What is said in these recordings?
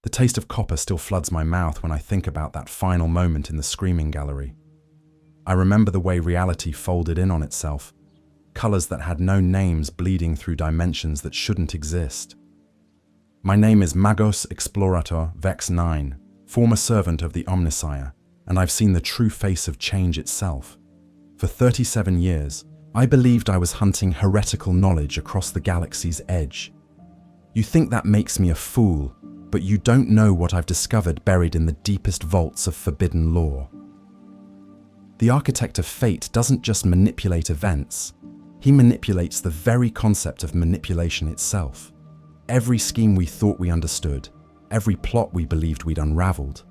The taste of copper still floods my mouth when I think about that final moment in the screaming gallery. I remember the way reality folded in on itself, colors that had no names bleeding through dimensions that shouldn't exist. My name is Magos Explorator Vex-9, former servant of the Omnissiah, and I've seen the true face of change itself. For 37 years, I believed I was hunting heretical knowledge across the galaxy's edge. You think that makes me a fool, but you don't know what I've discovered buried in the deepest vaults of forbidden lore. The architect of fate doesn't just manipulate events, he manipulates the very concept of manipulation itself. Every scheme we thought we understood, every plot we believed we'd unraveled,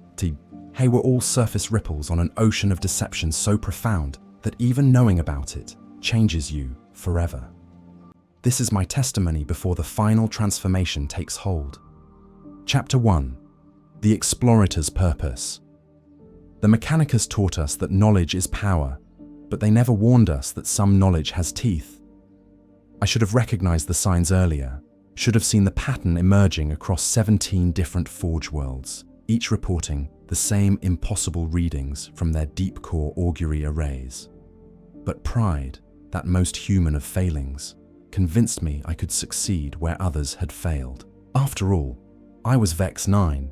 hey, were all surface ripples on an ocean of deception so profound that even knowing about it changes you forever. This is my testimony before the final transformation takes hold. Chapter 1. The Explorator's Purpose. The Mechanicus taught us that knowledge is power, but they never warned us that some knowledge has teeth. I should have recognized the signs earlier, should have seen the pattern emerging across 17 different forge worlds, each reporting the same impossible readings from their deep core augury arrays. But pride, that most human of failings, convinced me I could succeed where others had failed. After all, I was Vex-9,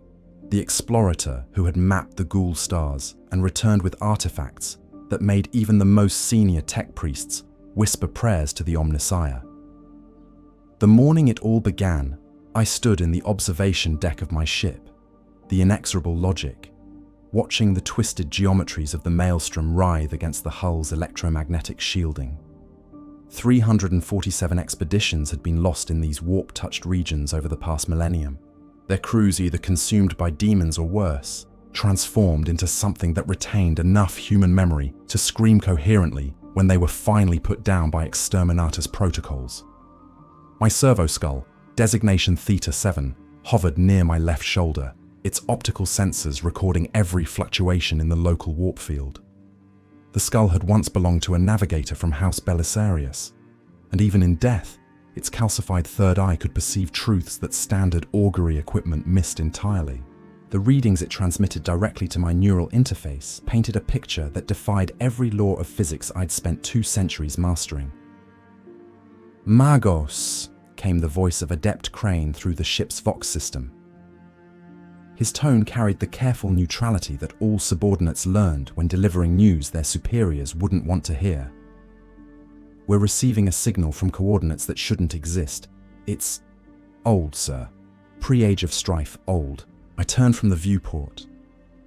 the explorator who had mapped the ghoul stars and returned with artifacts that made even the most senior tech priests whisper prayers to the Omnissiah. The morning it all began, I stood in the observation deck of my ship, the inexorable logic, watching the twisted geometries of the Maelstrom writhe against the hull's electromagnetic shielding. 347 expeditions had been lost in these warp-touched regions over the past millennium, their crews either consumed by demons or worse, transformed into something that retained enough human memory to scream coherently when they were finally put down by exterminatus protocols. My servo skull, designation Theta 7, hovered near my left shoulder, its optical sensors recording every fluctuation in the local warp field. The skull had once belonged to a navigator from House Belisarius, and even in death, its calcified third eye could perceive truths that standard augury equipment missed entirely. The readings it transmitted directly to my neural interface painted a picture that defied every law of physics I'd spent 2 centuries mastering. Magos, came the voice of Adept Crane through the ship's Vox system. His tone carried the careful neutrality that all subordinates learned when delivering news their superiors wouldn't want to hear. We're receiving a signal from coordinates that shouldn't exist. It's old, sir. Pre-age of strife, old. I turned from the viewport,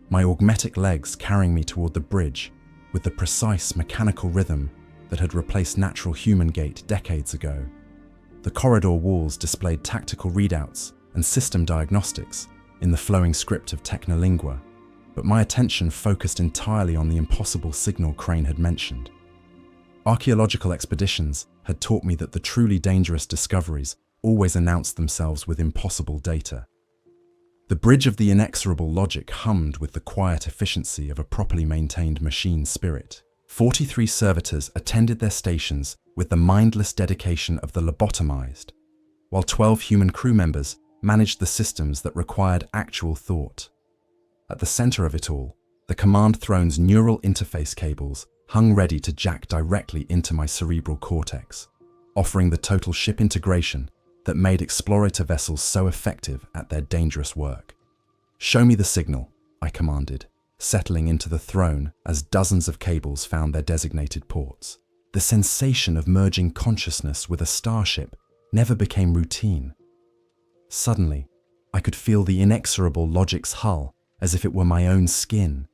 my augmetic legs carrying me toward the bridge with the precise mechanical rhythm that had replaced natural human gait decades ago. The corridor walls displayed tactical readouts and system diagnostics in the flowing script of Technolingua, but my attention focused entirely on the impossible signal Crane had mentioned. Archaeological expeditions had taught me that the truly dangerous discoveries always announced themselves with impossible data. The bridge of the inexorable logic hummed with the quiet efficiency of a properly maintained machine spirit. 43 servitors attended their stations with the mindless dedication of the lobotomized, while 12 human crew members managed the systems that required actual thought. At the center of it all, the command throne's neural interface cables hung ready to jack directly into my cerebral cortex, offering the total ship integration that made explorator vessels so effective at their dangerous work. "Show me the signal," I commanded, settling into the throne as dozens of cables found their designated ports. The sensation of merging consciousness with a starship never became routine. Suddenly, I could feel the inexorable logic's hull as if it were my own skin,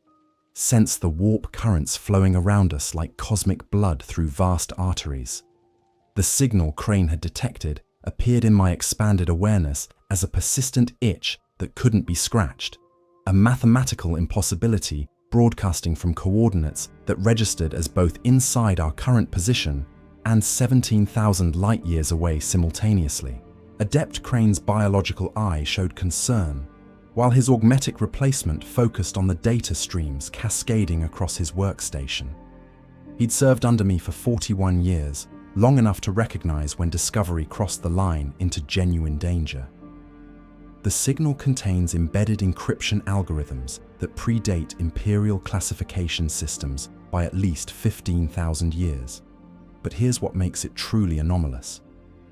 sense the warp currents flowing around us like cosmic blood through vast arteries. The signal Crane had detected appeared in my expanded awareness as a persistent itch that couldn't be scratched, a mathematical impossibility broadcasting from coordinates that registered as both inside our current position and 17,000 light-years away simultaneously. Adept Crane's biological eye showed concern, while his augmetic replacement focused on the data streams cascading across his workstation. He'd served under me for 41 years, long enough to recognize when discovery crossed the line into genuine danger. The signal contains embedded encryption algorithms that predate Imperial classification systems by at least 15,000 years. But here's what makes it truly anomalous.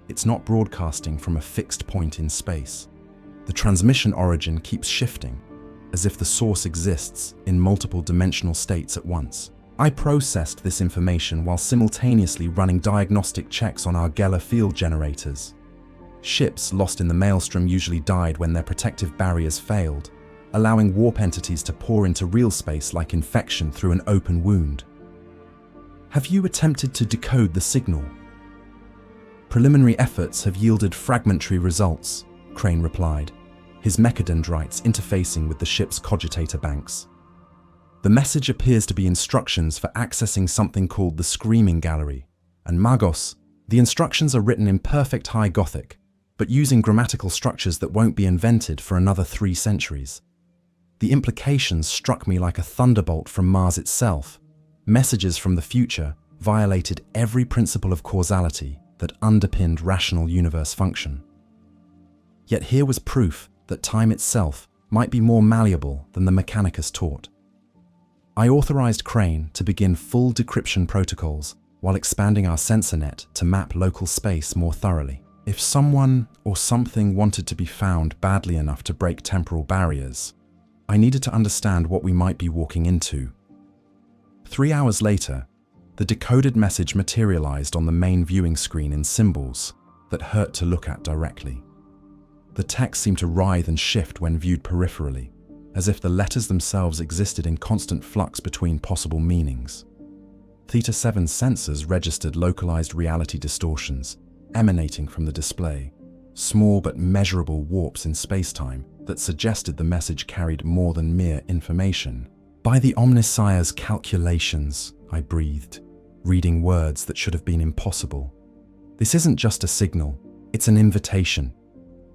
It's not broadcasting from a fixed point in space. The transmission origin keeps shifting, as if the source exists in multiple dimensional states at once. I processed this information while simultaneously running diagnostic checks on our Geller field generators. Ships lost in the Maelstrom usually died when their protective barriers failed, allowing warp entities to pour into real space like infection through an open wound. Have you attempted to decode the signal? Preliminary efforts have yielded fragmentary results, Crane replied, his mechadendrites interfacing with the ship's cogitator banks. The message appears to be instructions for accessing something called the Screaming Gallery, and Magos, the instructions are written in perfect High Gothic, but using grammatical structures that won't be invented for another 3 centuries. The implications struck me like a thunderbolt from Mars itself. Messages from the future violated every principle of causality that underpinned rational universe function. Yet here was proof that time itself might be more malleable than the Mechanicus taught. I authorized Crane to begin full decryption protocols while expanding our sensor net to map local space more thoroughly. If someone or something wanted to be found badly enough to break temporal barriers, I needed to understand what we might be walking into. 3 hours later, the decoded message materialized on the main viewing screen in symbols that hurt to look at directly. The text seemed to writhe and shift when viewed peripherally, as if the letters themselves existed in constant flux between possible meanings. Theta 7's sensors registered localized reality distortions emanating from the display, small but measurable warps in spacetime that suggested the message carried more than mere information. By the Omnissiah's calculations, I breathed, reading words that should have been impossible. This isn't just a signal, it's an invitation.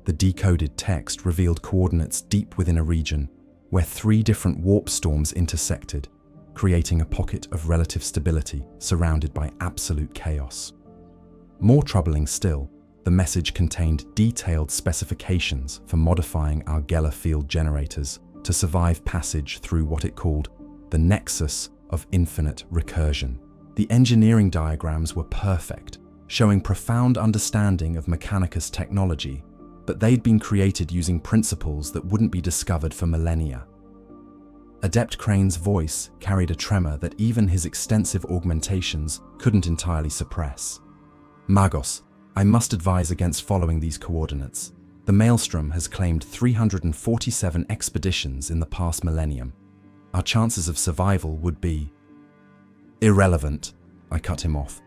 The decoded text revealed coordinates deep within a region where 3 different warp storms intersected, creating a pocket of relative stability surrounded by absolute chaos. More troubling still, the message contained detailed specifications for modifying our Geller field generators to survive passage through what it called the nexus of infinite recursion. The engineering diagrams were perfect, showing profound understanding of Mechanicus technology, but they'd been created using principles that wouldn't be discovered for millennia. Adept Crane's voice carried a tremor that even his extensive augmentations couldn't entirely suppress. Magos, I must advise against following these coordinates. The Maelstrom has claimed 347 expeditions in the past millennium. Our chances of survival would be irrelevant, I cut him off,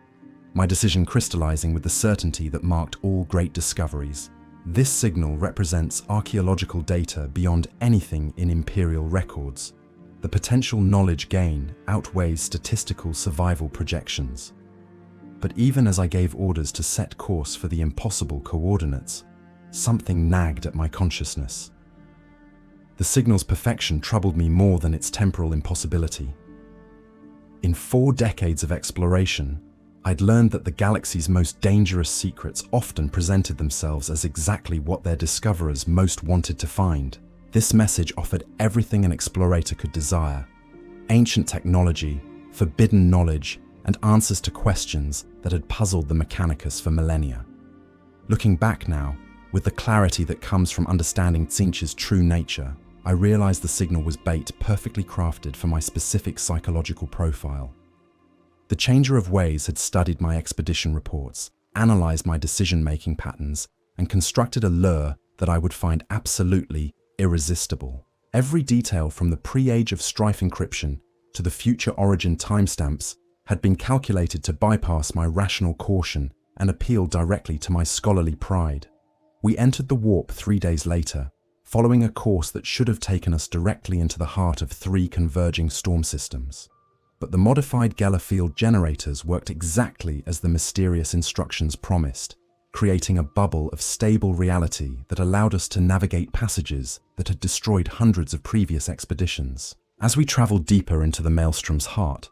my decision crystallizing with the certainty that marked all great discoveries. This signal represents archaeological data beyond anything in Imperial records. The potential knowledge gain outweighs statistical survival projections. But even as I gave orders to set course for the impossible coordinates, something nagged at my consciousness. The signal's perfection troubled me more than its temporal impossibility. In 4 decades of exploration, I'd learned that the galaxy's most dangerous secrets often presented themselves as exactly what their discoverers most wanted to find. This message offered everything an explorator could desire: ancient technology, forbidden knowledge, and answers to questions that had puzzled the Mechanicus for millennia. Looking back now, with the clarity that comes from understanding Tzeentch's true nature, I realized the signal was bait perfectly crafted for my specific psychological profile. The Changer of Ways had studied my expedition reports, analyzed my decision-making patterns, and constructed a lure that I would find absolutely irresistible. Every detail from the pre-age of strife encryption to the future origin timestamps had been calculated to bypass my rational caution and appeal directly to my scholarly pride. We entered the warp 3 days later, following a course that should have taken us directly into the heart of 3 converging storm systems. But the modified Geller field generators worked exactly as the mysterious instructions promised, creating a bubble of stable reality that allowed us to navigate passages that had destroyed hundreds of previous expeditions. As we traveled deeper into the Maelstrom's heart,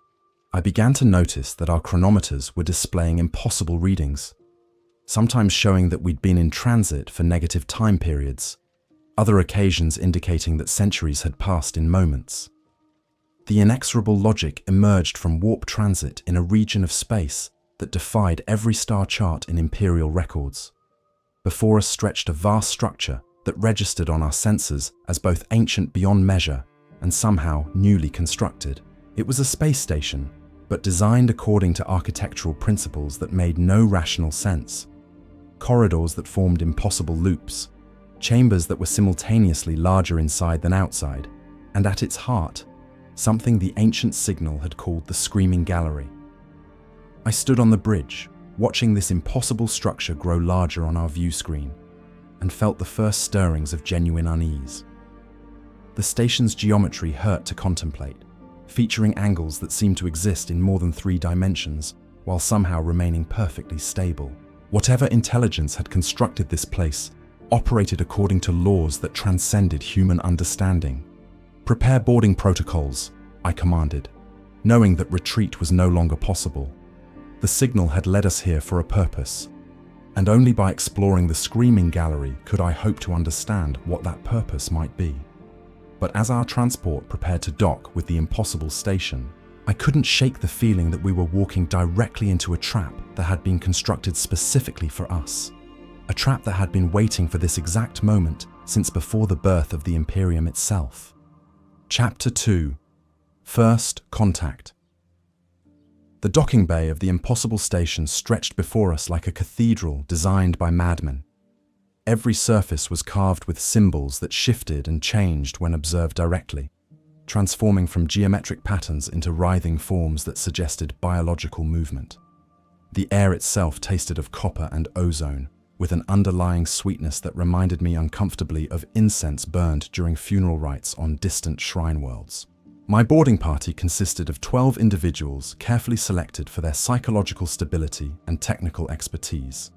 I began to notice that our chronometers were displaying impossible readings, sometimes showing that we'd been in transit for negative time periods, other occasions indicating that centuries had passed in moments. The inexorable logic emerged from warp transit in a region of space that defied every star chart in Imperial records. Before us stretched a vast structure that registered on our sensors as both ancient beyond measure and somehow newly constructed. It was a space station, but designed according to architectural principles that made no rational sense. Corridors that formed impossible loops, chambers that were simultaneously larger inside than outside, and at its heart, something the ancient signal had called the Screaming Gallery. I stood on the bridge, watching this impossible structure grow larger on our view screen, and felt the first stirrings of genuine unease. The station's geometry hurt to contemplate, featuring angles that seemed to exist in more than 3 dimensions, while somehow remaining perfectly stable. Whatever intelligence had constructed this place operated according to laws that transcended human understanding. "Prepare boarding protocols," I commanded, knowing that retreat was no longer possible. The signal had led us here for a purpose, and only by exploring the Screaming Gallery could I hope to understand what that purpose might be. But as our transport prepared to dock with the impossible station, I couldn't shake the feeling that we were walking directly into a trap that had been constructed specifically for us. A trap that had been waiting for this exact moment since before the birth of the Imperium itself. Chapter 2: First Contact. The docking bay of the impossible station stretched before us like a cathedral designed by madmen. Every surface was carved with symbols that shifted and changed when observed directly, transforming from geometric patterns into writhing forms that suggested biological movement. The air itself tasted of copper and ozone, with an underlying sweetness that reminded me uncomfortably of incense burned during funeral rites on distant shrine worlds. My boarding party consisted of 12 individuals carefully selected for their psychological stability and technical expertise.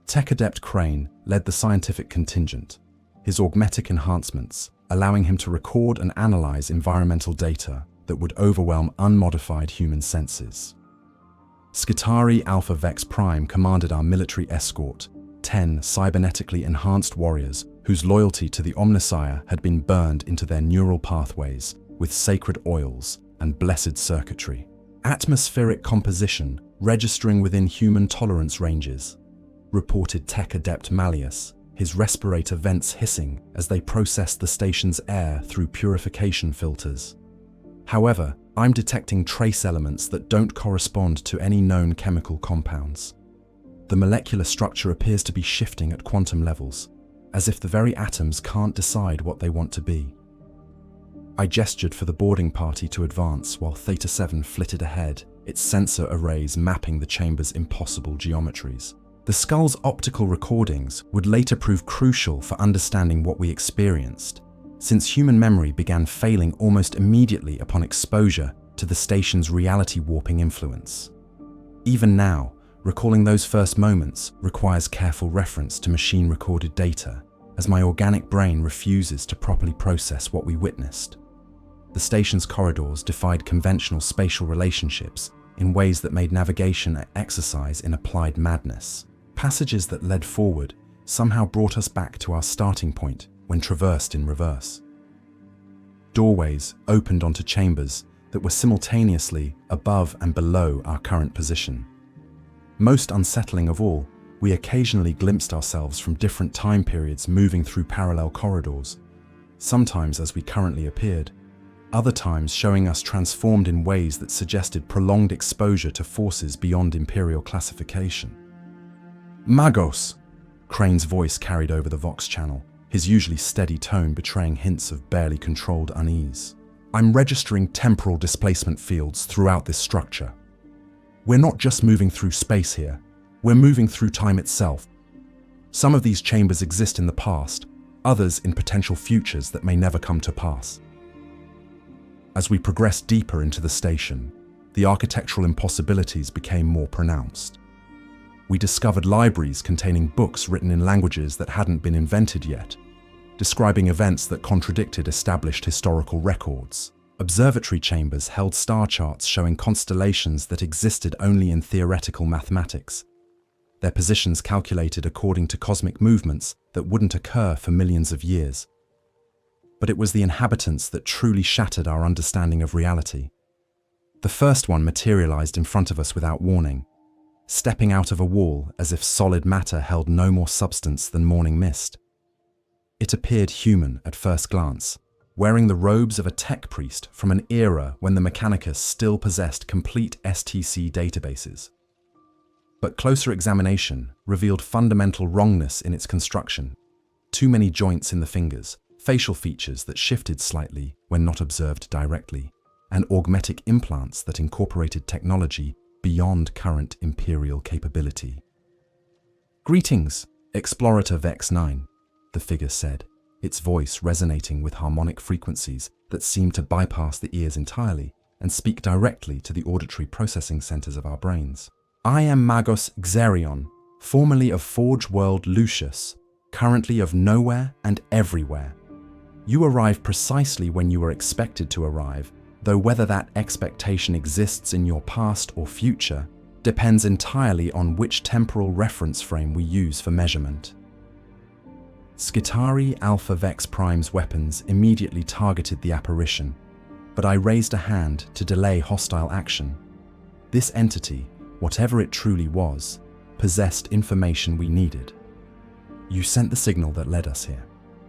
Tech Adept Crane led the scientific contingent, his augmetic enhancements allowing him to record and analyze environmental data that would overwhelm unmodified human senses. Skitari Alpha Vex Prime commanded our military escort, 10 cybernetically enhanced warriors whose loyalty to the Omnissiah had been burned into their neural pathways with sacred oils and blessed circuitry. Atmospheric composition registering within human tolerance ranges, reported Tech Adept Malleus, his respirator vents hissing as they processed the station's air through purification filters. However, I'm detecting trace elements that don't correspond to any known chemical compounds. The molecular structure appears to be shifting at quantum levels, as if the very atoms can't decide what they want to be. I gestured for the boarding party to advance while Theta 7 flitted ahead, its sensor arrays mapping the chamber's impossible geometries. The skull's optical recordings would later prove crucial for understanding what we experienced, since human memory began failing almost immediately upon exposure to the station's reality warping influence. Even now, recalling those first moments requires careful reference to machine-recorded data, as my organic brain refuses to properly process what we witnessed. The station's corridors defied conventional spatial relationships in ways that made navigation an exercise in applied madness. Passages that led forward somehow brought us back to our starting point when traversed in reverse. Doorways opened onto chambers that were simultaneously above and below our current position. Most unsettling of all, we occasionally glimpsed ourselves from different time periods moving through parallel corridors, sometimes as we currently appeared, other times showing us transformed in ways that suggested prolonged exposure to forces beyond Imperial classification. "Magos!" Crane's voice carried over the Vox channel, his usually steady tone betraying hints of barely controlled unease. "I'm registering temporal displacement fields throughout this structure. We're not just moving through space here, we're moving through time itself. Some of these chambers exist in the past, others in potential futures that may never come to pass." As we progressed deeper into the station, the architectural impossibilities became more pronounced. We discovered libraries containing books written in languages that hadn't been invented yet, describing events that contradicted established historical records. Observatory chambers held star charts showing constellations that existed only in theoretical mathematics, their positions calculated according to cosmic movements that wouldn't occur for millions of years. But it was the inhabitants that truly shattered our understanding of reality. The first one materialized in front of us without warning, stepping out of a wall as if solid matter held no more substance than morning mist. It appeared human at first glance, wearing the robes of a tech priest from an era when the Mechanicus still possessed complete STC databases. But closer examination revealed fundamental wrongness in its construction. Too many joints in the fingers, facial features that shifted slightly when not observed directly, and augmetic implants that incorporated technology beyond current Imperial capability. "Greetings, Explorator Vex-9, the figure said, its voice resonating with harmonic frequencies that seemed to bypass the ears entirely and speak directly to the auditory processing centers of our brains. "I am Magos Explorator, formerly of Forge World Lucius, currently of Nowhere and Everywhere. You arrive precisely when you were expected to arrive, though whether that expectation exists in your past or future depends entirely on which temporal reference frame we use for measurement." Skitarii Alpha Vex Prime's weapons immediately targeted the apparition, but I raised a hand to delay hostile action. This entity, whatever it truly was, possessed information we needed. "You sent the signal that led us here.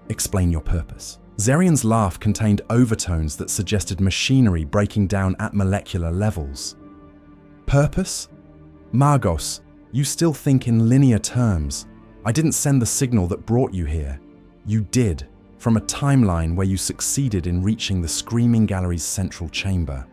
Explain your purpose." Zerion's laugh contained overtones that suggested machinery breaking down at molecular levels. "Purpose? Magos, you still think in linear terms. I didn't send the signal that brought you here. You did, from a timeline where you succeeded in reaching the Screaming Gallery's central chamber.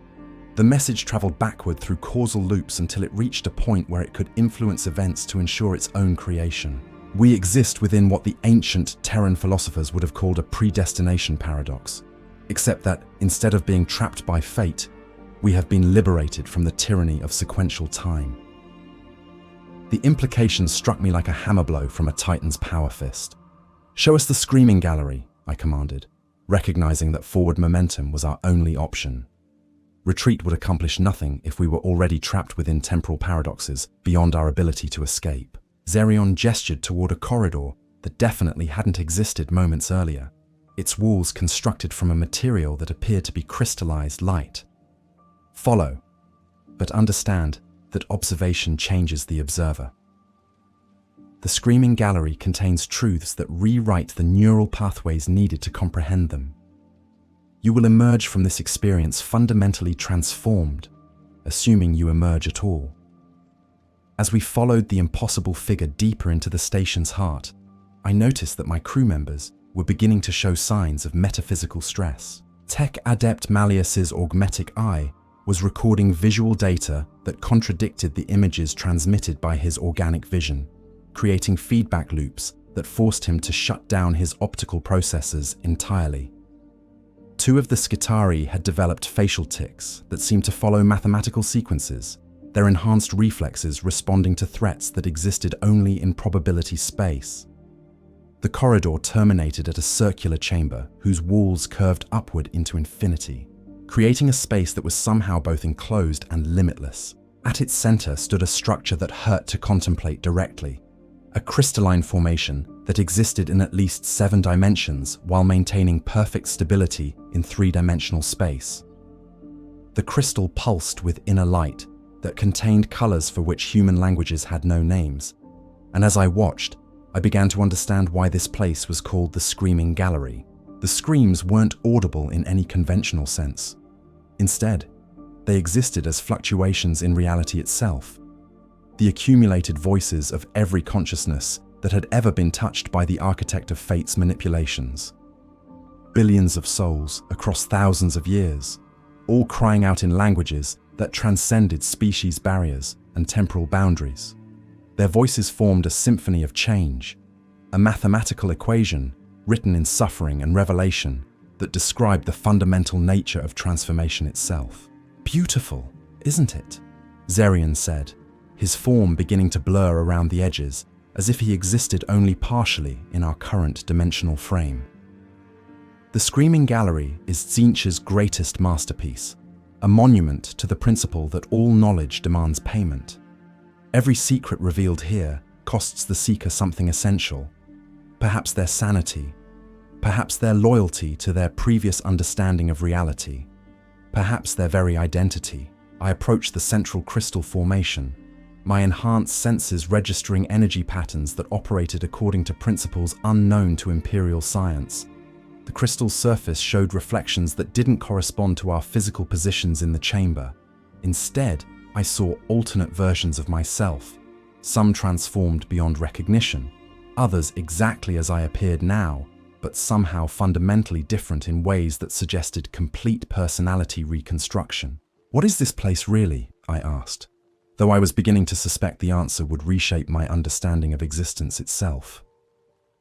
The message traveled backward through causal loops until it reached a point where it could influence events to ensure its own creation. We exist within what the ancient Terran philosophers would have called a predestination paradox, except that instead of being trapped by fate, we have been liberated from the tyranny of sequential time." The implication struck me like a hammer blow from a titan's power fist. "Show us the Screaming Gallery," I commanded, recognizing that forward momentum was our only option. Retreat would accomplish nothing if we were already trapped within temporal paradoxes beyond our ability to escape. Zerion gestured toward a corridor that definitely hadn't existed moments earlier, its walls constructed from a material that appeared to be crystallized light. "Follow, but understand that observation changes the observer. The Screaming Gallery contains truths that rewrite the neural pathways needed to comprehend them. You will emerge from this experience fundamentally transformed, assuming you emerge at all." As we followed the impossible figure deeper into the station's heart, I noticed that my crew members were beginning to show signs of metaphysical stress. Tech Adept Malleus's augmetic eye was recording visual data that contradicted the images transmitted by his organic vision, creating feedback loops that forced him to shut down his optical processors entirely. Two of the Skitarii had developed facial tics that seemed to follow mathematical sequences, their enhanced reflexes responding to threats that existed only in probability space. The corridor terminated at a circular chamber whose walls curved upward into infinity, creating a space that was somehow both enclosed and limitless. At its center stood a structure that hurt to contemplate directly, a crystalline formation that existed in at least 7 dimensions while maintaining perfect stability in 3-dimensional space. The crystal pulsed with inner light that contained colors for which human languages had no names, and as I watched, I began to understand why this place was called the Screaming Gallery. The screams weren't audible in any conventional sense. Instead, they existed as fluctuations in reality itself, the accumulated voices of every consciousness that had ever been touched by the architect of fate's manipulations. Billions of souls across thousands of years, all crying out in languages that transcended species barriers and temporal boundaries. Their voices formed a symphony of change, a mathematical equation written in suffering and revelation that described the fundamental nature of transformation itself. "Beautiful, isn't it?" Zerion said, his form beginning to blur around the edges, as if he existed only partially in our current dimensional frame. The Screaming Gallery is Tzeentch's greatest masterpiece, a monument to the principle that all knowledge demands payment. Every secret revealed here costs the seeker something essential. Perhaps their sanity, perhaps their loyalty to their previous understanding of reality, perhaps their very identity. I approach the central crystal formation, my enhanced senses registering energy patterns that operated according to principles unknown to Imperial science. The crystal's surface showed reflections that didn't correspond to our physical positions in the chamber. Instead, I saw alternate versions of myself, some transformed beyond recognition, others exactly as I appeared now, but somehow fundamentally different in ways that suggested complete personality reconstruction. "What is this place really?" I asked, though I was beginning to suspect the answer would reshape my understanding of existence itself.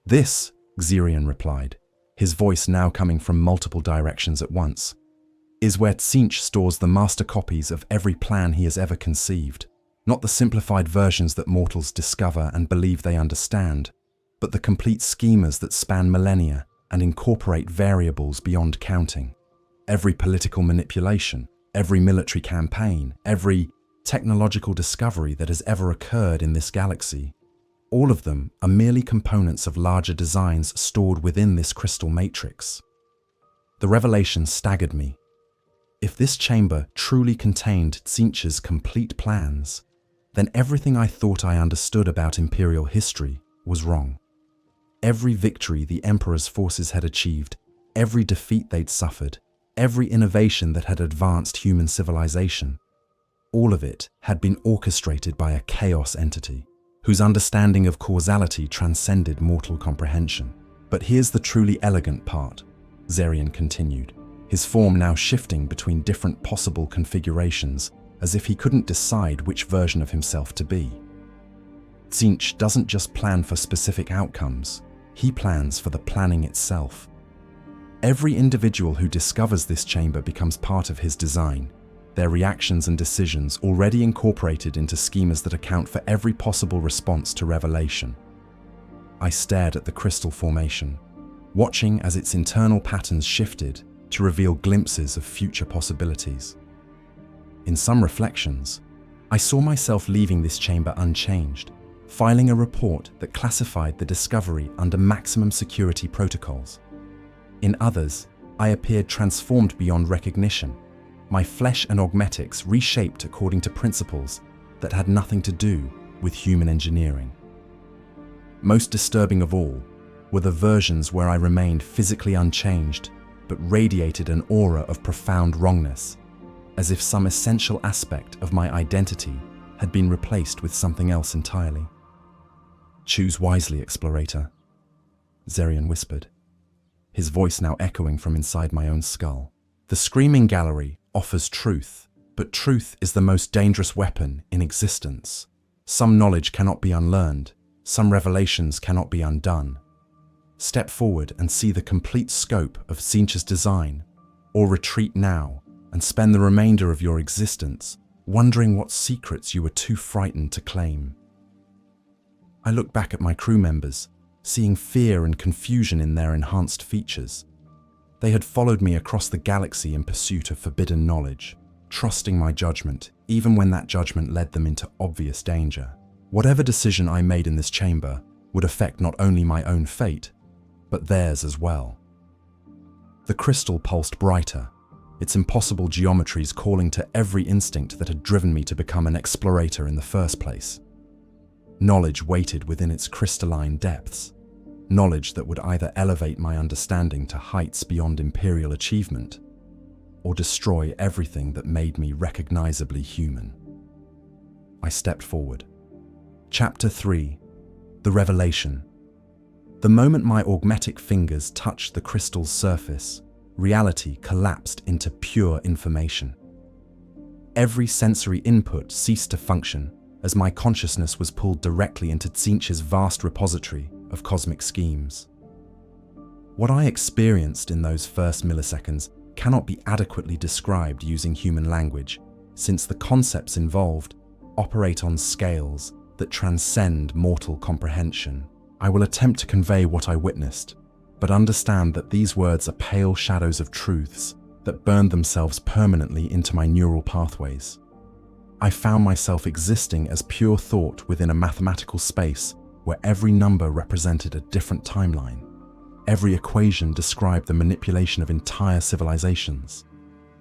"This," Xerion replied, his voice now coming from multiple directions at once, "is where Tzeentch stores the master copies of every plan he has ever conceived. Not the simplified versions that mortals discover and believe they understand, but the complete schemas that span millennia and incorporate variables beyond counting. Every political manipulation, every military campaign, every technological discovery that has ever occurred in this galaxy, all of them are merely components of larger designs stored within this crystal matrix." The revelation staggered me. If this chamber truly contained Tzeentch's complete plans, then everything I thought I understood about Imperial history was wrong. Every victory the Emperor's forces had achieved, every defeat they'd suffered, every innovation that had advanced human civilization, all of it had been orchestrated by a chaos entity, whose understanding of causality transcended mortal comprehension. "But here's the truly elegant part," Xerion continued, his form now shifting between different possible configurations, as if he couldn't decide which version of himself to be. "Tzeentch doesn't just plan for specific outcomes, he plans for the planning itself. Every individual who discovers this chamber becomes part of his design, their reactions and decisions already incorporated into schemas that account for every possible response to revelation." I stared at the crystal formation, watching as its internal patterns shifted to reveal glimpses of future possibilities. In some reflections, I saw myself leaving this chamber unchanged, filing a report that classified the discovery under maximum security protocols. In others, I appeared transformed beyond recognition, my flesh and augmetics reshaped according to principles that had nothing to do with human engineering. Most disturbing of all were the versions where I remained physically unchanged but radiated an aura of profound wrongness, as if some essential aspect of my identity had been replaced with something else entirely. "Choose wisely, Explorator," Xerion whispered, his voice now echoing from inside my own skull. "The Screaming Gallery offers truth, but truth is the most dangerous weapon in existence. Some knowledge cannot be unlearned, some revelations cannot be undone. Step forward and see the complete scope of Tzeentch's design, or retreat now and spend the remainder of your existence wondering what secrets you were too frightened to claim." I looked back at my crew members, seeing fear and confusion in their enhanced features. They had followed me across the galaxy in pursuit of forbidden knowledge, trusting my judgment, even when that judgment led them into obvious danger. Whatever decision I made in this chamber would affect not only my own fate, but theirs as well. The crystal pulsed brighter, its impossible geometries calling to every instinct that had driven me to become an explorator in the first place. Knowledge waited within its crystalline depths, knowledge that would either elevate my understanding to heights beyond Imperial achievement, or destroy everything that made me recognizably human. I stepped forward. Chapter 3: The Revelation. The moment my augmetic fingers touched the crystal's surface, reality collapsed into pure information. Every sensory input ceased to function as my consciousness was pulled directly into Tzeentch's vast repository of cosmic schemes. What I experienced in those first milliseconds cannot be adequately described using human language, since the concepts involved operate on scales that transcend mortal comprehension. I will attempt to convey what I witnessed, but understand that these words are pale shadows of truths that burned themselves permanently into my neural pathways. I found myself existing as pure thought within a mathematical space where every number represented a different timeline. Every equation described the manipulation of entire civilizations,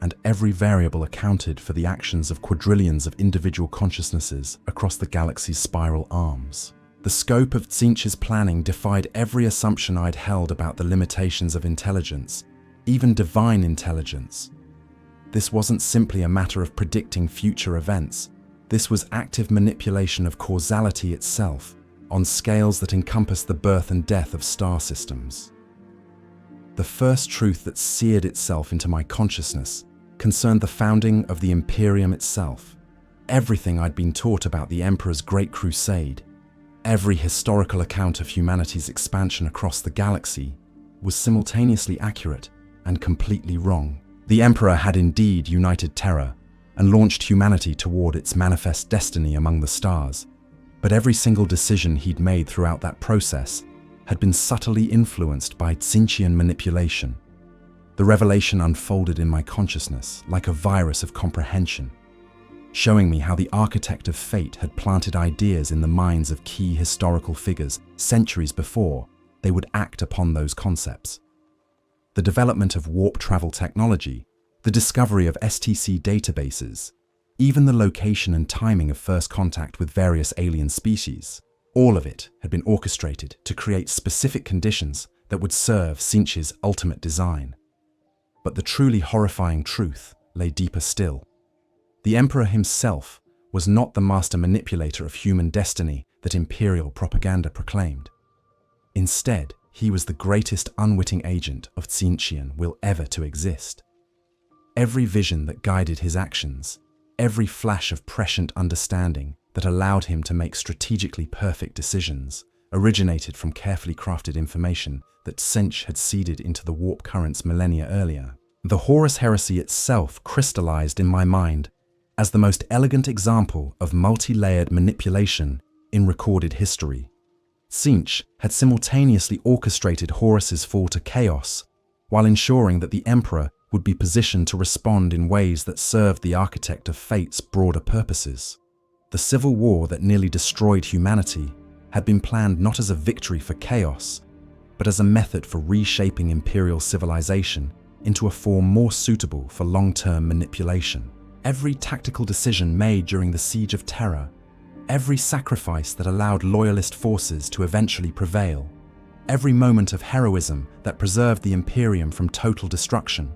and every variable accounted for the actions of quadrillions of individual consciousnesses across the galaxy's spiral arms. The scope of Tzeentch's planning defied every assumption I'd held about the limitations of intelligence, even divine intelligence. This wasn't simply a matter of predicting future events. This was active manipulation of causality itself, on scales that encompassed the birth and death of star systems. The first truth that seared itself into my consciousness concerned the founding of the Imperium itself. Everything I'd been taught about the Emperor's Great Crusade, every historical account of humanity's expansion across the galaxy, was simultaneously accurate and completely wrong. The Emperor had indeed united terror and launched humanity toward its manifest destiny among the stars, but every single decision he'd made throughout that process had been subtly influenced by Tzeentchian manipulation. The revelation unfolded in my consciousness like a virus of comprehension, showing me how the architect of fate had planted ideas in the minds of key historical figures centuries before they would act upon those concepts. The development of warp travel technology, the discovery of STC databases, even the location and timing of first contact with various alien species, all of it had been orchestrated to create specific conditions that would serve Tzeentch's ultimate design. But the truly horrifying truth lay deeper still. The Emperor himself was not the master manipulator of human destiny that imperial propaganda proclaimed. Instead, he was the greatest unwitting agent of Tzeentchian will ever to exist. Every vision that guided his actions, every flash of prescient understanding that allowed him to make strategically perfect decisions, originated from carefully crafted information that Tzeentch had seeded into the warp currents millennia earlier. The Horus heresy itself crystallized in my mind as the most elegant example of multi-layered manipulation in recorded history. Tzeentch had simultaneously orchestrated Horus's fall to chaos, while ensuring that the Emperor would be positioned to respond in ways that served the architect of fate's broader purposes. The civil war that nearly destroyed humanity had been planned not as a victory for chaos, but as a method for reshaping imperial civilization into a form more suitable for long-term manipulation. Every tactical decision made during the Siege of Terror, every sacrifice that allowed loyalist forces to eventually prevail, every moment of heroism that preserved the Imperium from total destruction,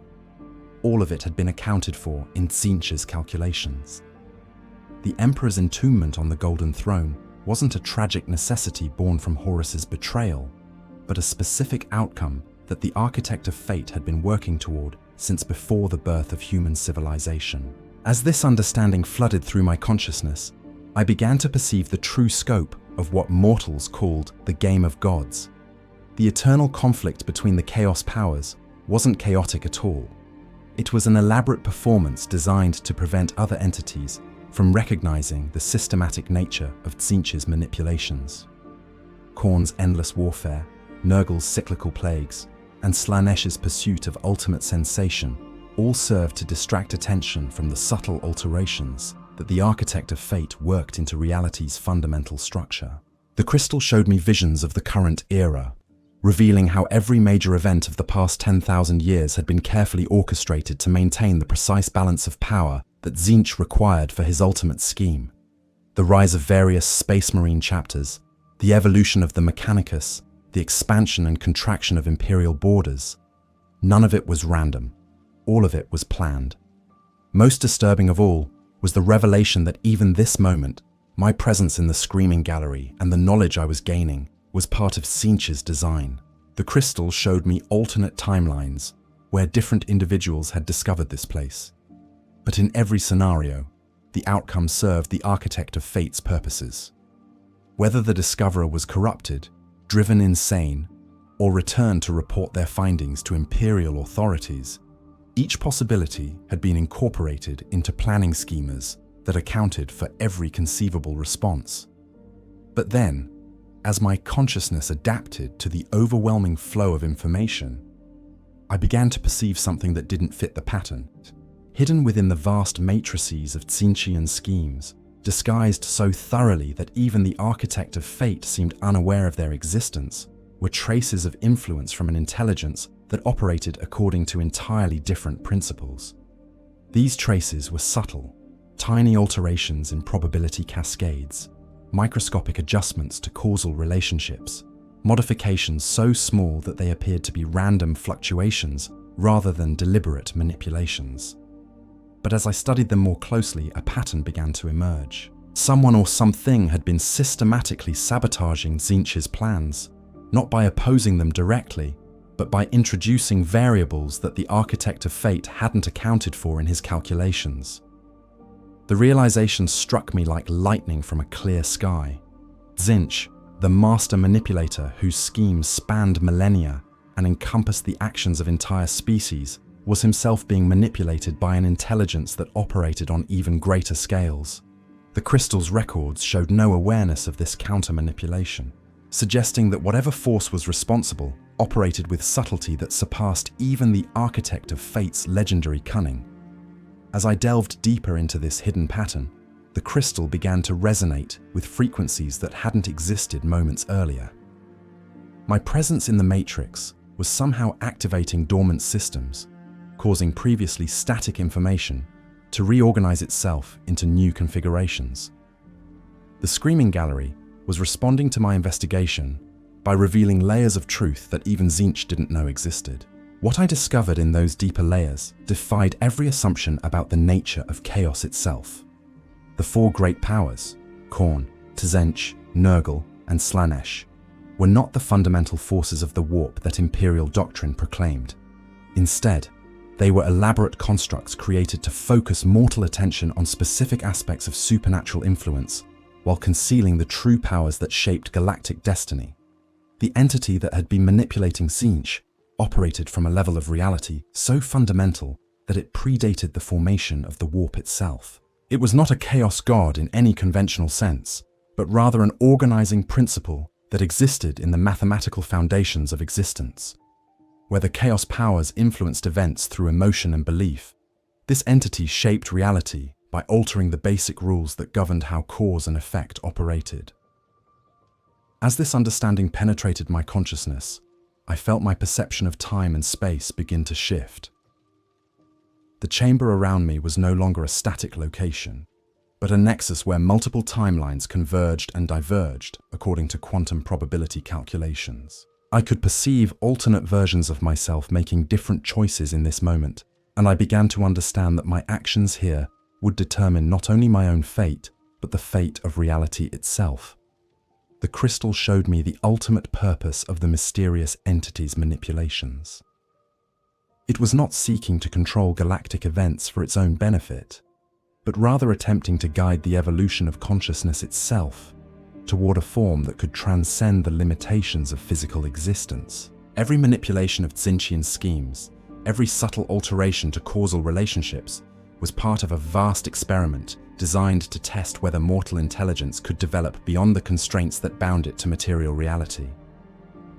all of it had been accounted for in Tzeentch's calculations. The Emperor's entombment on the Golden Throne wasn't a tragic necessity born from Horus's betrayal, but a specific outcome that the architect of fate had been working toward since before the birth of human civilization. As this understanding flooded through my consciousness, I began to perceive the true scope of what mortals called the game of gods. The eternal conflict between the chaos powers wasn't chaotic at all. It was an elaborate performance designed to prevent other entities from recognizing the systematic nature of Tzeentch's manipulations. Khorne's endless warfare, Nurgle's cyclical plagues, and Slaaneish's pursuit of ultimate sensation all served to distract attention from the subtle alterations that the architect of fate worked into reality's fundamental structure. The crystal showed me visions of the current era, revealing how every major event of the past 10,000 years had been carefully orchestrated to maintain the precise balance of power that Tzeentch required for his ultimate scheme. The rise of various Space Marine chapters, the evolution of the Mechanicus, the expansion and contraction of imperial borders. None of it was random. All of it was planned. Most disturbing of all was the revelation that even this moment, my presence in the Screaming Gallery and the knowledge I was gaining was part of Tzeentch's design. The crystal showed me alternate timelines where different individuals had discovered this place. But in every scenario, the outcome served the architect of fate's purposes. Whether the discoverer was corrupted, driven insane, or returned to report their findings to imperial authorities, each possibility had been incorporated into planning schemas that accounted for every conceivable response. But then, as my consciousness adapted to the overwhelming flow of information, I began to perceive something that didn't fit the pattern. hidden within the vast matrices of Tzeentchian schemes, disguised so thoroughly that even the architect of fate seemed unaware of their existence, were traces of influence from an intelligence that operated according to entirely different principles. These traces were subtle, tiny alterations in probability cascades, microscopic adjustments to causal relationships, modifications so small that they appeared to be random fluctuations rather than deliberate manipulations. But as I studied them more closely, a pattern began to emerge. Someone or something had been systematically sabotaging Tzeentch's plans, not by opposing them directly, but by introducing variables that the architect of fate hadn't accounted for in his calculations. The realization struck me like lightning from a clear sky. Tzeentch, the master manipulator whose schemes spanned millennia and encompassed the actions of entire species, was himself being manipulated by an intelligence that operated on even greater scales. The crystal's records showed no awareness of this counter-manipulation, suggesting that whatever force was responsible operated with subtlety that surpassed even the architect of fate's legendary cunning. As I delved deeper into this hidden pattern, the crystal began to resonate with frequencies that hadn't existed moments earlier. My presence in the matrix was somehow activating dormant systems, causing previously static information to reorganize itself into new configurations. The Screaming Gallery was responding to my investigation by revealing layers of truth that even Tzeentch didn't know existed. What I discovered in those deeper layers defied every assumption about the nature of chaos itself. The four great powers, Khorne, Tzeentch, Nurgle, and Slaanesh, were not the fundamental forces of the warp that Imperial doctrine proclaimed. Instead, they were elaborate constructs created to focus mortal attention on specific aspects of supernatural influence while concealing the true powers that shaped galactic destiny. The entity that had been manipulating Tzeentch operated from a level of reality so fundamental that it predated the formation of the warp itself. It was not a chaos god in any conventional sense, but rather an organizing principle that existed in the mathematical foundations of existence. Where the chaos powers influenced events through emotion and belief, this entity shaped reality by altering the basic rules that governed how cause and effect operated. As this understanding penetrated my consciousness, I felt my perception of time and space begin to shift. The chamber around me was no longer a static location, but a nexus where multiple timelines converged and diverged according to quantum probability calculations. I could perceive alternate versions of myself making different choices in this moment, and I began to understand that my actions here would determine not only my own fate, but the fate of reality itself. The crystal showed me the ultimate purpose of the mysterious entity's manipulations. It was not seeking to control galactic events for its own benefit, but rather attempting to guide the evolution of consciousness itself toward a form that could transcend the limitations of physical existence. Every manipulation of Tzeentchian schemes, every subtle alteration to causal relationships, was part of a vast experiment designed to test whether mortal intelligence could develop beyond the constraints that bound it to material reality.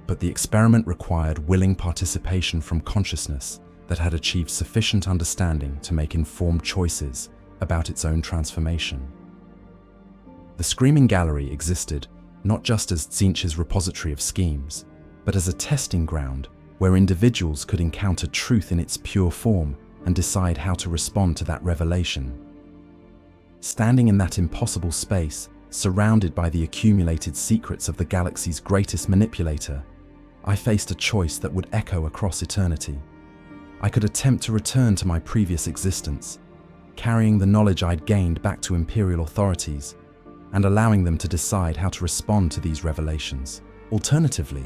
But the experiment required willing participation from consciousness that had achieved sufficient understanding to make informed choices about its own transformation. The Screaming Gallery existed not just as Tzeentch's repository of schemes, but as a testing ground where individuals could encounter truth in its pure form and decide how to respond to that revelation. Standing in that impossible space, surrounded by the accumulated secrets of the galaxy's greatest manipulator, I faced a choice that would echo across eternity. I could attempt to return to my previous existence, carrying the knowledge I'd gained back to Imperial authorities, and allowing them to decide how to respond to these revelations. Alternatively,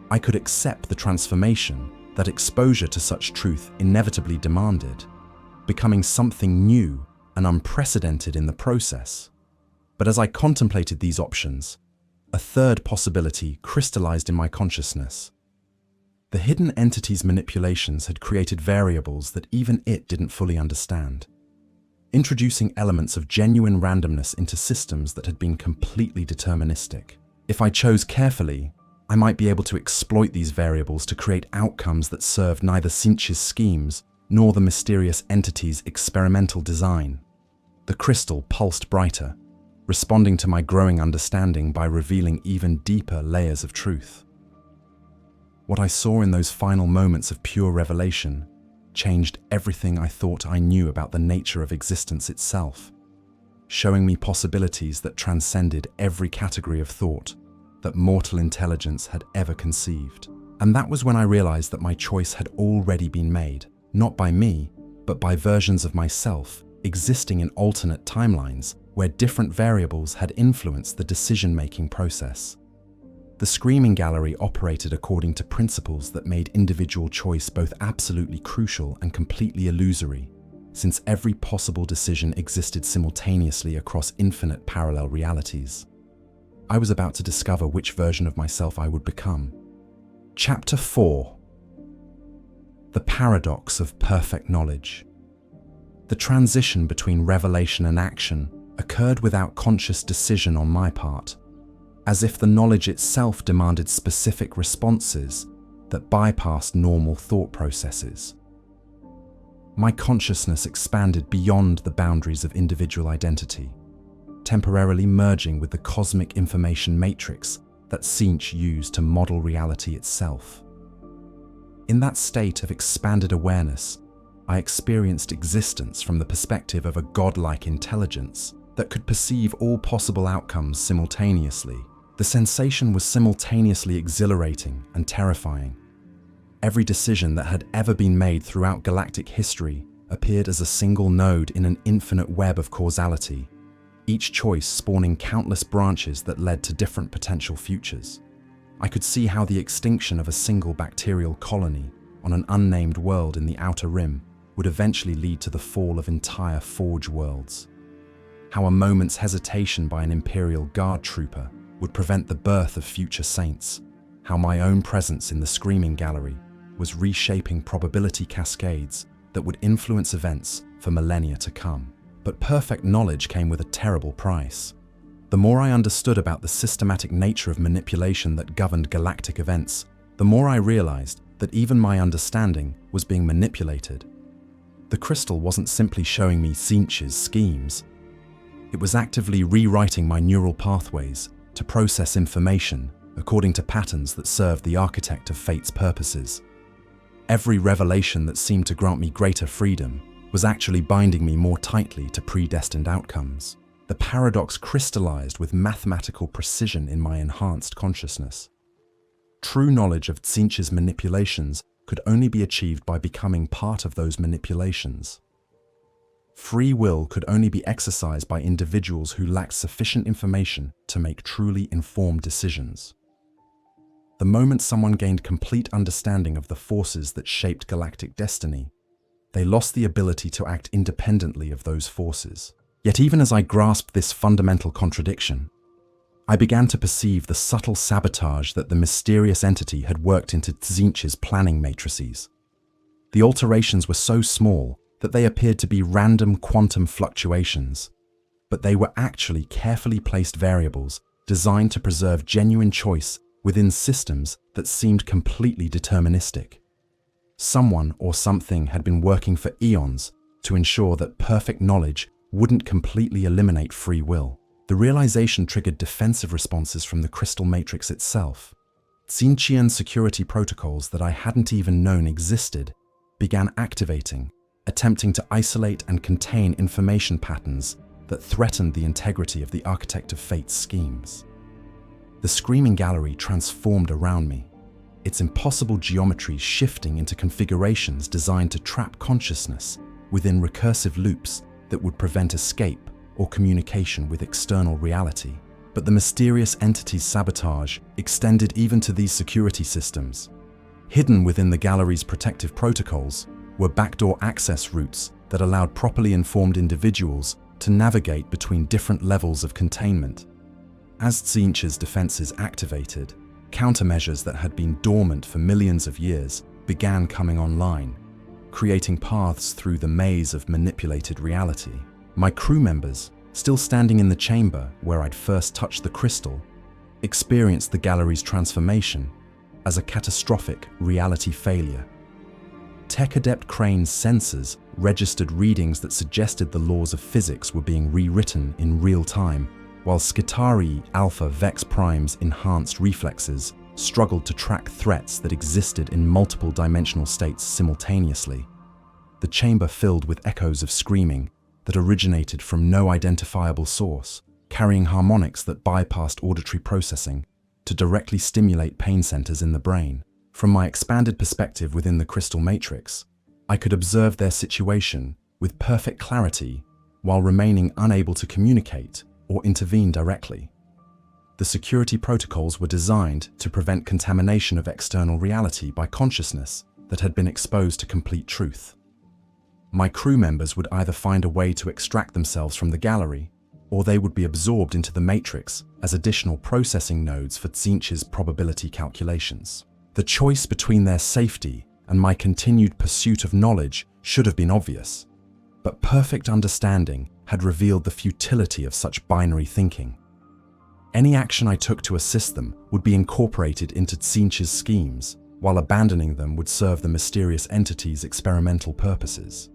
I could accept the transformation that exposure to such truth inevitably demanded, becoming something new and unprecedented in the process. But as I contemplated these options, a third possibility crystallized in my consciousness. The hidden entity's manipulations had created variables that even it didn't fully understand, introducing elements of genuine randomness into systems that had been completely deterministic. If I chose carefully, I might be able to exploit these variables to create outcomes that served neither Tzeentch's schemes nor the mysterious entity's experimental design. The crystal pulsed brighter, responding to my growing understanding by revealing even deeper layers of truth. What I saw in those final moments of pure revelation changed everything I thought I knew about the nature of existence itself, showing me possibilities that transcended every category of thought that mortal intelligence had ever conceived. And that was when I realized that my choice had already been made, not by me, but by versions of myself existing in alternate timelines where different variables had influenced the decision-making process. The Screaming Gallery operated according to principles that made individual choice both absolutely crucial and completely illusory, since every possible decision existed simultaneously across infinite parallel realities. I was about to discover which version of myself I would become. Chapter 4. The Paradox of Perfect Knowledge. The transition between revelation and action occurred without conscious decision on my part, as if the knowledge itself demanded specific responses that bypassed normal thought processes. My consciousness expanded beyond the boundaries of individual identity, temporarily merging with the cosmic information matrix that Tzeentch used to model reality itself. In that state of expanded awareness, I experienced existence from the perspective of a godlike intelligence that could perceive all possible outcomes simultaneously. The sensation was simultaneously exhilarating and terrifying. Every decision that had ever been made throughout galactic history appeared as a single node in an infinite web of causality, each choice spawning countless branches that led to different potential futures. I could see how the extinction of a single bacterial colony on an unnamed world in the Outer Rim would eventually lead to the fall of entire Forge worlds. How a moment's hesitation by an Imperial Guard trooper would prevent the birth of future saints. How my own presence in the Screaming Gallery was reshaping probability cascades that would influence events for millennia to come. But perfect knowledge came with a terrible price. The more I understood about the systematic nature of manipulation that governed galactic events, the more I realized that even my understanding was being manipulated. The crystal wasn't simply showing me Tzeentch's schemes. It was actively rewriting my neural pathways to process information according to patterns that served the architect of fate's purposes. Every revelation that seemed to grant me greater freedom was actually binding me more tightly to predestined outcomes. The paradox crystallized with mathematical precision in my enhanced consciousness. True knowledge of Tzeentch's manipulations could only be achieved by becoming part of those manipulations. Free will could only be exercised by individuals who lacked sufficient information to make truly informed decisions. The moment someone gained complete understanding of the forces that shaped galactic destiny, they lost the ability to act independently of those forces. Yet even as I grasped this fundamental contradiction, I began to perceive the subtle sabotage that the mysterious entity had worked into Tzeentch's planning matrices. The alterations were so small that they appeared to be random quantum fluctuations, but they were actually carefully placed variables designed to preserve genuine choice within systems that seemed completely deterministic. Someone or something had been working for eons to ensure that perfect knowledge wouldn't completely eliminate free will. The realization triggered defensive responses from the crystal matrix itself. Tzeentchian security protocols that I hadn't even known existed began activating, attempting to isolate and contain information patterns that threatened the integrity of the architect of fate's schemes. The Screaming Gallery transformed around me, its impossible geometries shifting into configurations designed to trap consciousness within recursive loops that would prevent escape or communication with external reality. But the mysterious entity's sabotage extended even to these security systems. Hidden within the gallery's protective protocols were backdoor access routes that allowed properly informed individuals to navigate between different levels of containment. As Tzeentch's defenses activated, countermeasures that had been dormant for millions of years began coming online, creating paths through the maze of manipulated reality. My crew members, still standing in the chamber where I'd first touched the crystal, experienced the gallery's transformation as a catastrophic reality failure. Tech-adept Crane's sensors registered readings that suggested the laws of physics were being rewritten in real time, while Skitarii Alpha Vex Prime's enhanced reflexes struggled to track threats that existed in multiple dimensional states simultaneously. The chamber filled with echoes of screaming that originated from no identifiable source, carrying harmonics that bypassed auditory processing to directly stimulate pain centers in the brain. From my expanded perspective within the crystal matrix, I could observe their situation with perfect clarity while remaining unable to communicate or intervene directly. The security protocols were designed to prevent contamination of external reality by consciousness that had been exposed to complete truth. My crew members would either find a way to extract themselves from the gallery, or they would be absorbed into the matrix as additional processing nodes for Tzeentch's probability calculations. The choice between their safety and my continued pursuit of knowledge should have been obvious, but perfect understanding had revealed the futility of such binary thinking. Any action I took to assist them would be incorporated into Tzeentch's schemes, while abandoning them would serve the mysterious entity's experimental purposes.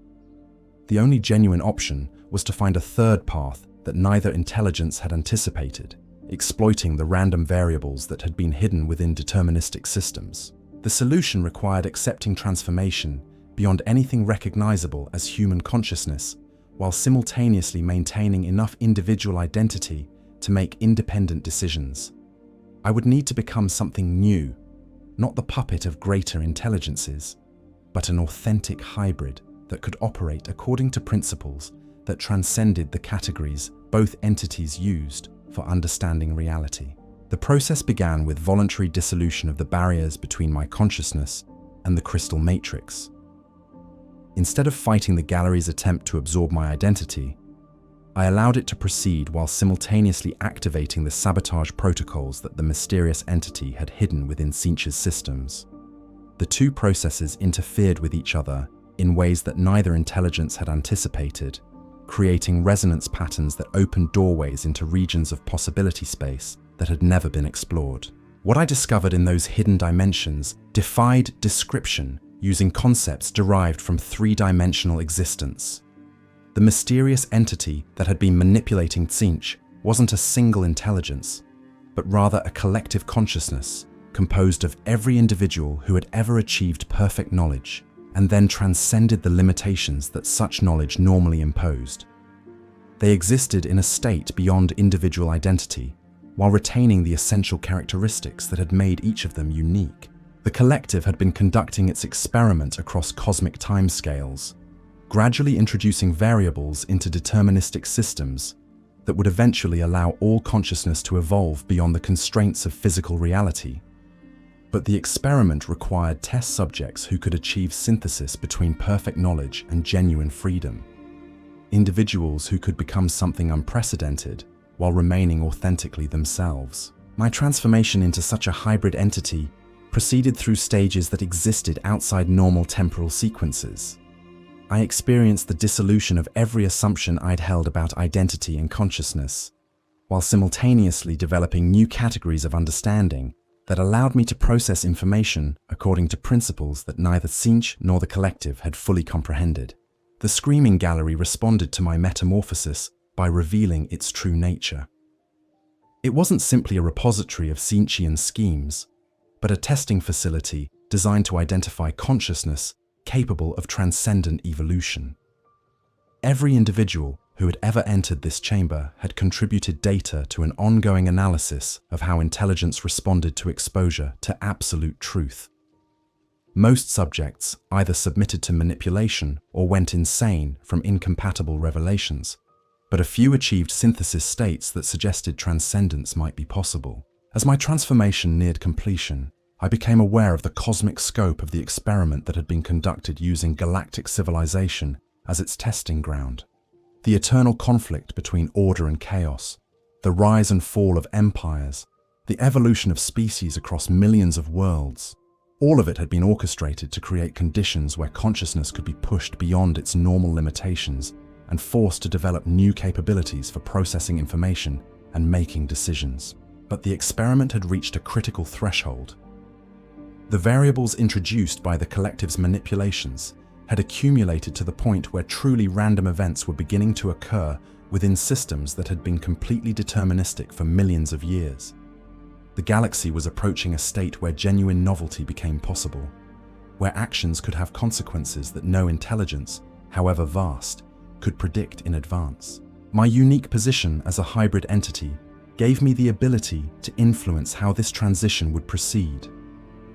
The only genuine option was to find a third path that neither intelligence had anticipated, exploiting the random variables that had been hidden within deterministic systems. The solution required accepting transformation beyond anything recognizable as human consciousness, while simultaneously maintaining enough individual identity to make independent decisions. I would need to become something new, not the puppet of greater intelligences, but an authentic hybrid that could operate according to principles that transcended the categories both entities used for understanding reality. The process began with voluntary dissolution of the barriers between my consciousness and the crystal matrix. Instead of fighting the gallery's attempt to absorb my identity, I allowed it to proceed while simultaneously activating the sabotage protocols that the mysterious entity had hidden within Tzeentch's systems. The two processes interfered with each other in ways that neither intelligence had anticipated, creating resonance patterns that opened doorways into regions of possibility space that had never been explored. What I discovered in those hidden dimensions defied description using concepts derived from three-dimensional existence. The mysterious entity that had been manipulating Tzeentch wasn't a single intelligence, but rather a collective consciousness composed of every individual who had ever achieved perfect knowledge and then transcended the limitations that such knowledge normally imposed. They existed in a state beyond individual identity, while retaining the essential characteristics that had made each of them unique. The collective had been conducting its experiment across cosmic timescales, gradually introducing variables into deterministic systems that would eventually allow all consciousness to evolve beyond the constraints of physical reality. But the experiment required test subjects who could achieve synthesis between perfect knowledge and genuine freedom. Individuals who could become something unprecedented while remaining authentically themselves. My transformation into such a hybrid entity proceeded through stages that existed outside normal temporal sequences. I experienced the dissolution of every assumption I'd held about identity and consciousness, while simultaneously developing new categories of understanding that allowed me to process information according to principles that neither Tzeentch nor the collective had fully comprehended. The screaming gallery responded to my metamorphosis by revealing its true nature. It wasn't simply a repository of Tzeentchian schemes, but a testing facility designed to identify consciousness capable of transcendent evolution. Every individual who had ever entered this chamber had contributed data to an ongoing analysis of how intelligence responded to exposure to absolute truth. Most subjects either submitted to manipulation or went insane from incompatible revelations, but a few achieved synthesis states that suggested transcendence might be possible. As my transformation neared completion, I became aware of the cosmic scope of the experiment that had been conducted using galactic civilization as its testing ground. The eternal conflict between order and chaos, the rise and fall of empires, the evolution of species across millions of worlds, all of it had been orchestrated to create conditions where consciousness could be pushed beyond its normal limitations and forced to develop new capabilities for processing information and making decisions. But the experiment had reached a critical threshold. The variables introduced by the collective's manipulations had accumulated to the point where truly random events were beginning to occur within systems that had been completely deterministic for millions of years. The galaxy was approaching a state where genuine novelty became possible, where actions could have consequences that no intelligence, however vast, could predict in advance. My unique position as a hybrid entity gave me the ability to influence how this transition would proceed.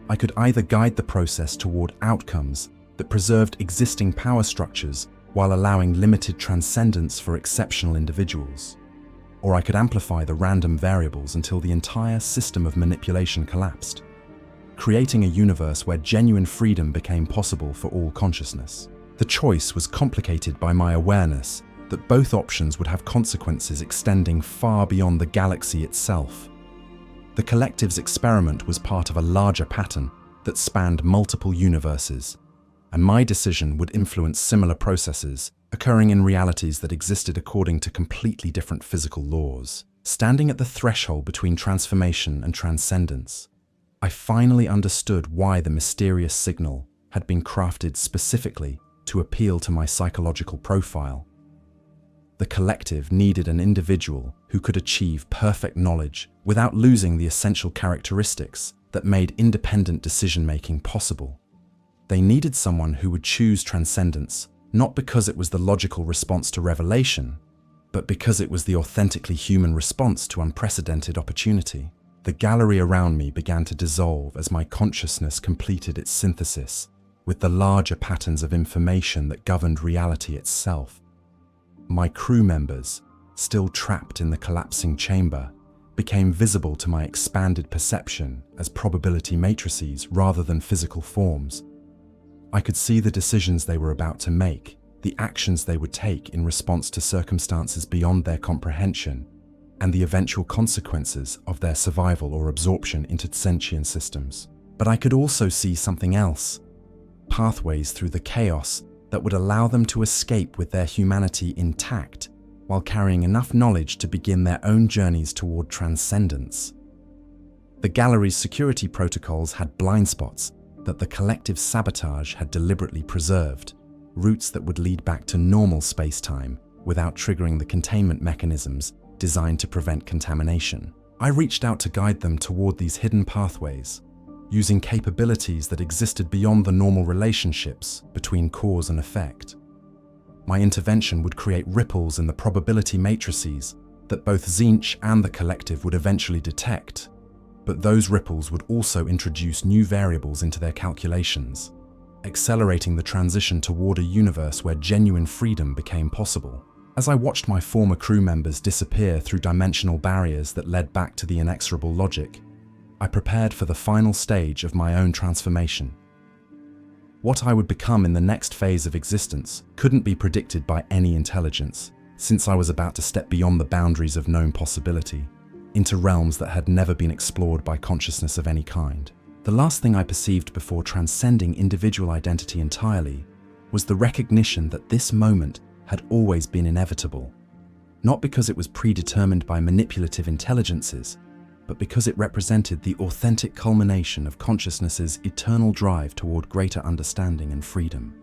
I could either guide the process toward outcomes that preserved existing power structures while allowing limited transcendence for exceptional individuals, or I could amplify the random variables until the entire system of manipulation collapsed, creating a universe where genuine freedom became possible for all consciousness. The choice was complicated by my awareness that both options would have consequences extending far beyond the galaxy itself. The collective's experiment was part of a larger pattern that spanned multiple universes, and my decision would influence similar processes occurring in realities that existed according to completely different physical laws. Standing at the threshold between transformation and transcendence, I finally understood why the mysterious signal had been crafted specifically to appeal to my psychological profile. The collective needed an individual who could achieve perfect knowledge without losing the essential characteristics that made independent decision-making possible. They needed someone who would choose transcendence, not because it was the logical response to revelation, but because it was the authentically human response to unprecedented opportunity. The gallery around me began to dissolve as my consciousness completed its synthesis with the larger patterns of information that governed reality itself. My crew members, still trapped in the collapsing chamber, became visible to my expanded perception as probability matrices rather than physical forms. I could see the decisions they were about to make, the actions they would take in response to circumstances beyond their comprehension, and the eventual consequences of their survival or absorption into Tzeentchian systems. But I could also see something else: pathways through the chaos that would allow them to escape with their humanity intact, while carrying enough knowledge to begin their own journeys toward transcendence. The gallery's security protocols had blind spots that the collective sabotage had deliberately preserved, routes that would lead back to normal space-time without triggering the containment mechanisms designed to prevent contamination. I reached out to guide them toward these hidden pathways, using capabilities that existed beyond the normal relationships between cause and effect. My intervention would create ripples in the probability matrices that both Tzeentch and the collective would eventually detect, but those ripples would also introduce new variables into their calculations, accelerating the transition toward a universe where genuine freedom became possible. As I watched my former crew members disappear through dimensional barriers that led back to the inexorable logic, I prepared for the final stage of my own transformation. What I would become in the next phase of existence couldn't be predicted by any intelligence, since I was about to step beyond the boundaries of known possibility, into realms that had never been explored by consciousness of any kind. The last thing I perceived before transcending individual identity entirely was the recognition that this moment had always been inevitable, not because it was predetermined by manipulative intelligences, but because it represented the authentic culmination of consciousness's eternal drive toward greater understanding and freedom.